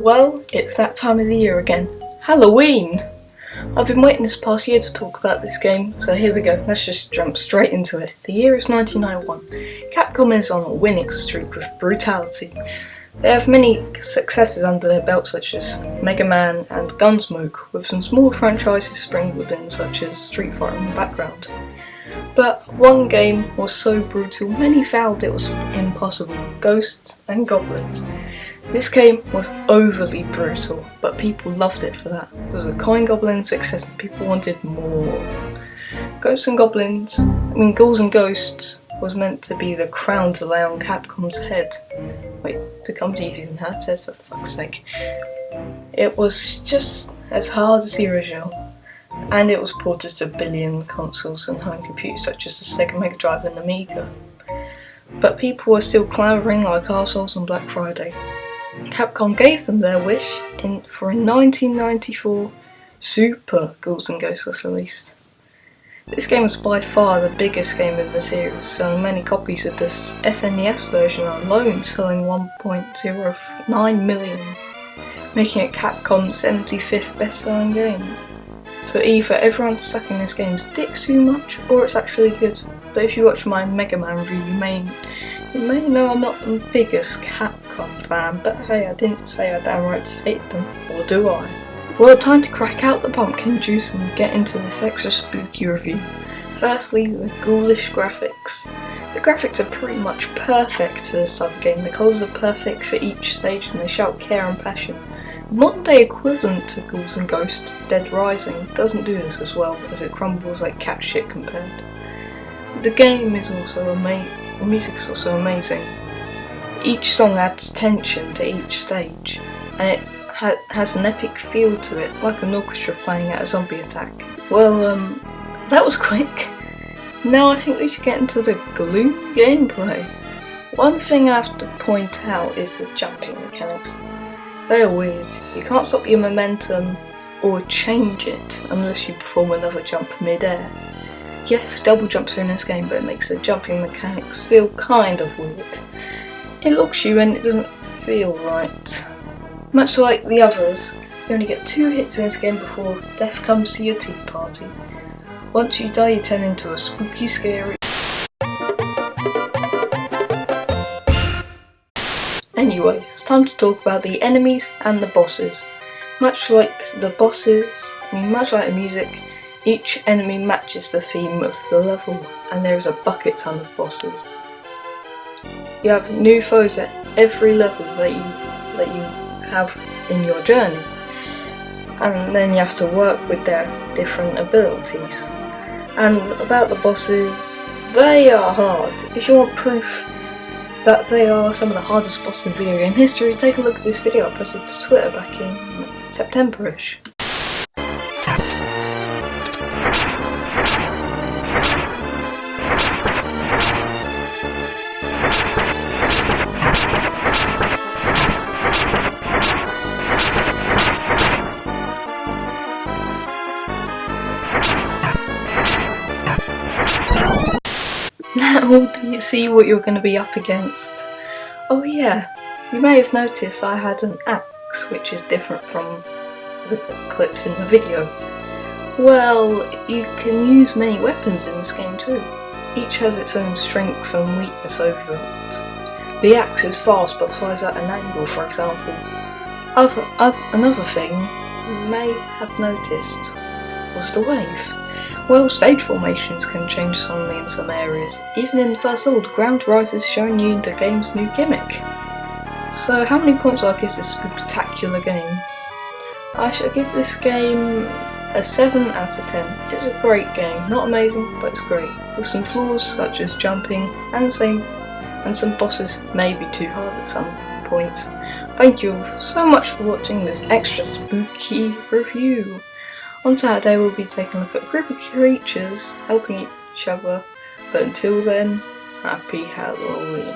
Well, it's that time of the year again. Halloween! I've been waiting this past year to talk about this game, so here we go, let's just jump straight into it. The year is 1991. Capcom is on a winning streak with brutality. They have many successes under their belt such as Mega Man and Gunsmoke, with some small franchises sprinkled in such as Street Fighter in the background. But one game was so brutal, many felt it was impossible: Ghosts and Goblins. This game was overly brutal, but people loved it for that. It was a Coin Goblin success and people wanted more. Ghouls and Ghosts was meant to be the crown to lay on Capcom's head. Wait, the company's even had it, for fuck's sake. It was just as hard as the original, and it was ported to billion consoles and home computers such as the Sega Mega Drive and Amiga. But people were still clamouring like arseholes on Black Friday. Capcom gave them their wish for in 1994, Super Ghouls and Ghosts was released. This game was by far the biggest game in the series, selling many copies of this SNES version alone, selling 1.09 million, making it Capcom's 75th best-selling game. So either everyone's sucking this game's dick too much, or it's actually good. But if you watch my Mega Man review, you may know I'm not the biggest Capcom fan, but hey, I didn't say I downright hate them, or do I? Well, time to crack out the pumpkin juice and get into this extra spooky review. Firstly, the ghoulish graphics. The graphics are pretty much perfect for this type of game. The colours are perfect for each stage and they shout care and passion. The modern day equivalent to Ghouls and Ghosts, Dead Rising, doesn't do this as well, as it crumbles like cat shit compared. The game is also the music's also amazing. Each song adds tension to each stage, and it has an epic feel to it, like an orchestra playing at a zombie attack. Well, that was quick. Now I think we should get into the glue gameplay. One thing I have to point out is the jumping mechanics. They are weird. You can't stop your momentum or change it unless you perform another jump mid-air. Yes, double jumps are in this game, but it makes the jumping mechanics feel kind of weird. It looks you and it doesn't feel right. Much like the others, you only get 2 hits in this game before death comes to your tea party. Once you die, you turn into a spooky, scary... Anyway, it's time to talk about the enemies and the bosses. Much like the music, each enemy matches the theme of the level, and there is a bucket ton of bosses. You have new foes at every level that you have in your journey, and then you have to work with their different abilities. And about the bosses, they are hard. If you want proof that they are some of the hardest bosses in video game history, take a look at this video I posted to Twitter back in September-ish. Now do you see what you're going to be up against? Oh yeah, you may have noticed I had an axe, which is different from the clips in the video. Well, you can use many weapons in this game too. Each has its own strength and weakness over it. The axe is fast but flies at an angle, for example. Another thing you may have noticed was the wave. Well, stage formations can change suddenly in some areas. Even in the first level, the ground rises, showing you the game's new gimmick. So how many points will I give this spectacular game? I shall give this game a 7 out of 10. It's a great game, not amazing, but it's great. With some flaws such as jumping and some bosses may be too hard at some points. Thank you all so much for watching this extra spooky review. On Saturday we'll be taking a look at a group of creatures helping each other, but until then, happy Halloween.